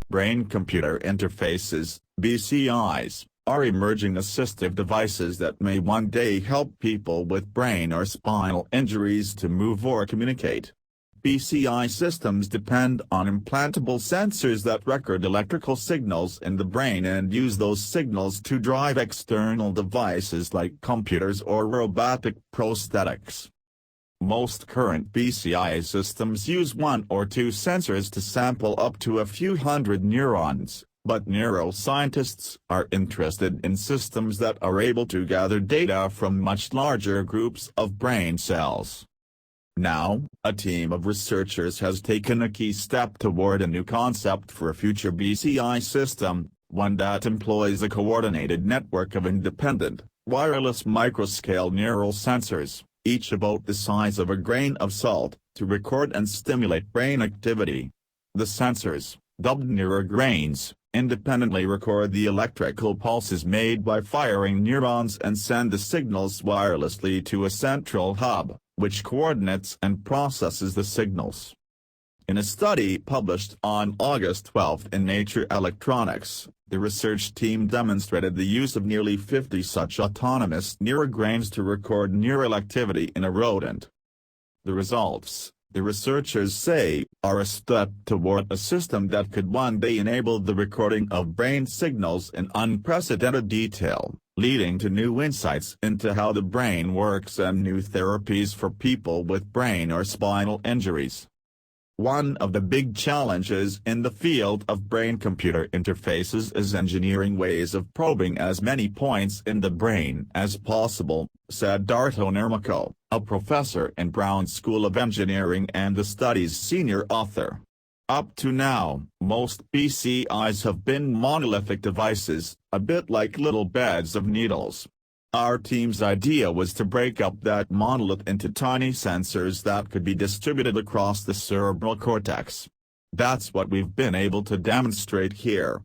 Brain-computer interfaces, BCIs, are emerging assistive devices that may one day help people with brain or spinal injuries to move or communicate. BCI systems depend on implantable sensors that record electrical signals in the brain and use those signals to drive external devices like computers or robotic prosthetics. Most current BCI systems use one or two sensors to sample up to a few hundred neurons, but neuroscientists are interested in systems that are able to gather data from much larger groups of brain cells. Now, a team of researchers has taken a key step toward a new concept for a future BCI system, one that employs a coordinated network of independent, wireless microscale neural sensors, each about the size of a grain of salt, to record and stimulate brain activity. The sensors, dubbed neurograins, independently record the electrical pulses made by firing neurons and send the signals wirelessly to a central hub, which coordinates and processes the signals. In a study published on August 12 in Nature Electronics, the research team demonstrated the use of nearly 50 such autonomous neurograins to record neural activity in a rodent. The results, the researchers say, are a step toward a system that could one day enable the recording of brain signals in unprecedented detail, leading to new insights into how the brain works and new therapies for people with brain or spinal injuries. One of the big challenges in the field of brain-computer interfaces is engineering ways of probing as many points in the brain as possible, said Darto Nurmiko, a professor in Brown School of Engineering and the study's senior author. Up to now, most BCIs have been monolithic devices, a bit like little beds of needles. Our team's idea was to break up that monolith into tiny sensors that could be distributed across the cerebral cortex. That's what we've been able to demonstrate here.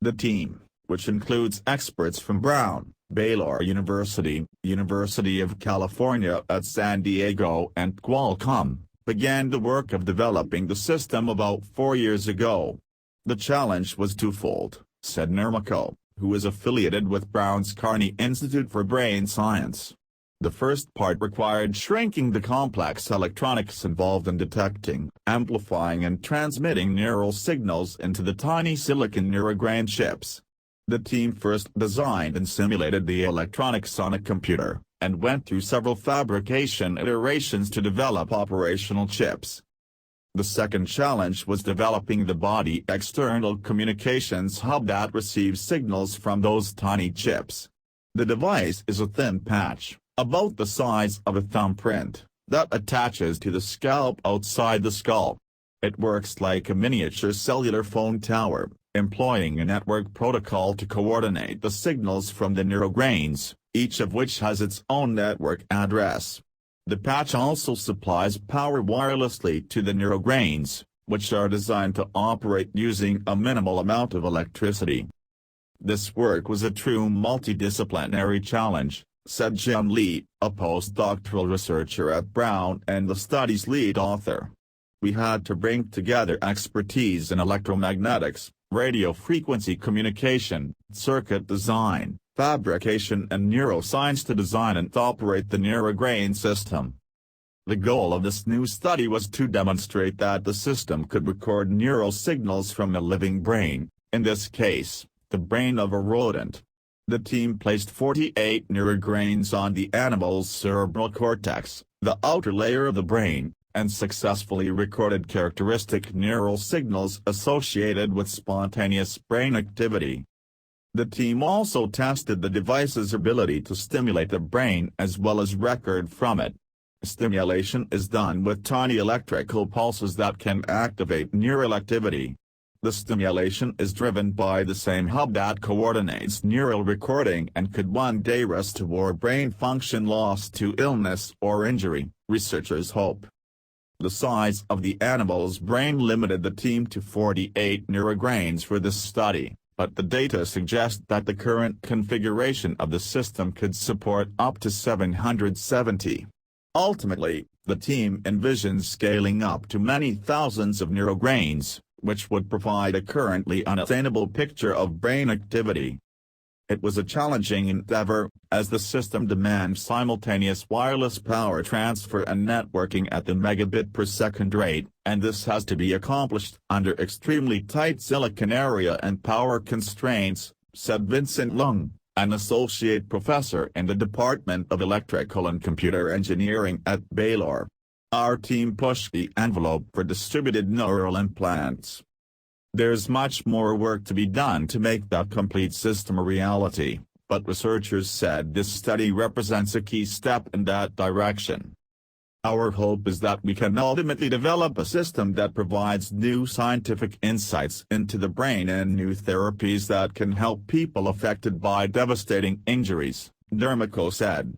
The team, which includes experts from Brown, Baylor University, University of California at San Diego and Qualcomm, began the work of developing the system about 4 years ago. The challenge was twofold, said Nurmiko, who is affiliated with Brown's Carney Institute for Brain Science. The first part required shrinking the complex electronics involved in detecting, amplifying and transmitting neural signals into the tiny silicon neurograin chips. The team first designed and simulated the electronics on a computer, and went through several fabrication iterations to develop operational chips. The second challenge was developing the body external communications hub that receives signals from those tiny chips. The device is a thin patch, about the size of a thumbprint, that attaches to the scalp outside the skull. It works like a miniature cellular phone tower, employing a network protocol to coordinate the signals from the neurograins, each of which has its own network address. The patch also supplies power wirelessly to the neurograins, which are designed to operate using a minimal amount of electricity. This work was a true multidisciplinary challenge, said Jim Lee, a postdoctoral researcher at Brown and the study's lead author. We had to bring together expertise in electromagnetics, radio frequency communication, circuit design, fabrication and neuroscience to design and operate the neurograin system. The goal of this new study was to demonstrate that the system could record neural signals from a living brain, in this case, the brain of a rodent. The team placed 48 neurograins on the animal's cerebral cortex, the outer layer of the brain, and successfully recorded characteristic neural signals associated with spontaneous brain activity. The team also tested the device's ability to stimulate the brain as well as record from it. Stimulation is done with tiny electrical pulses that can activate neural activity. The stimulation is driven by the same hub that coordinates neural recording and could one day restore brain function lost to illness or injury, researchers hope. The size of the animal's brain limited the team to 48 neurograins for this study, but the data suggest that the current configuration of the system could support up to 770. Ultimately, the team envisions scaling up to many thousands of neurograins, which would provide a currently unattainable picture of brain activity. It was a challenging endeavor, as the system demands simultaneous wireless power transfer and networking at the megabit per second rate, and this has to be accomplished under extremely tight silicon area and power constraints, said Vincent Leung, an associate professor in the Department of Electrical and Computer Engineering at Baylor. Our team pushed the envelope for distributed neural implants. There's much more work to be done to make that complete system a reality, but researchers said this study represents a key step in that direction. Our hope is that we can ultimately develop a system that provides new scientific insights into the brain and new therapies that can help people affected by devastating injuries, Dermico said.